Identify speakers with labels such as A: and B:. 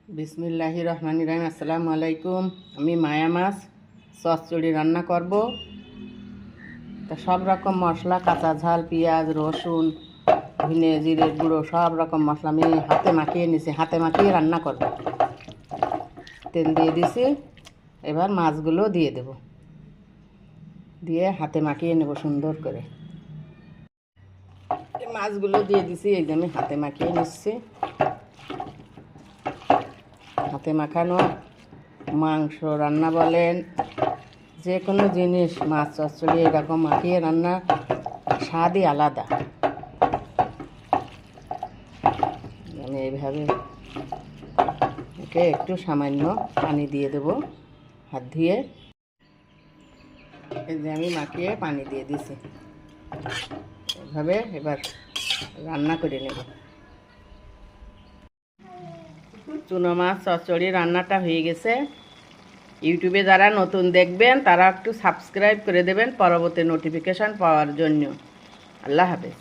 A: বিসমিল্লাহির রহমানির রহিম। আসসালামু আলাইকুম। আমি মায়া মাছ চচ্চড়ি রান্না করব। তা সব রকম মশলা, কাঁচা ঝাল, পেঁয়াজ, রসুন, ধনে, জিরের গুঁড়ো, সব রকম মশলা আমি হাতে মাখিয়ে নিছি। হাতে মাখিয়ে রান্না করব। তেল দিয়ে দিছি, এবার মাছগুলো দিয়ে দেব, দিয়ে হাতে মাখিয়ে নেব সুন্দর করে। মাছগুলো দিয়ে দিছি, এই যে আমি হাতে মাখিয়ে নিচ্ছি। হাতে মাখানো মাংস রান্না বলেন, যে কোনো জিনিস, মাছ চচ্চড়ি এরকম মাখিয়ে রান্না স্বাদই আলাদা। আমি এইভাবে একে একটু সামান্য পানি দিয়ে দেব হাত ধুয়ে। এই যে আমি মাখিয়ে পানি দিয়ে দিছি। এভাবে এবার রান্না করে নেব। চুনো মাছ চচ্চড়ি রান্নাটা হয়ে গেছে। ইউটিউবে যারা নতুন দেখবেন তারা একটু সাবস্ক্রাইব করে দেবেন পরবর্তী নোটিফিকেশান পাওয়ার জন্য। আল্লাহ হাফেজ।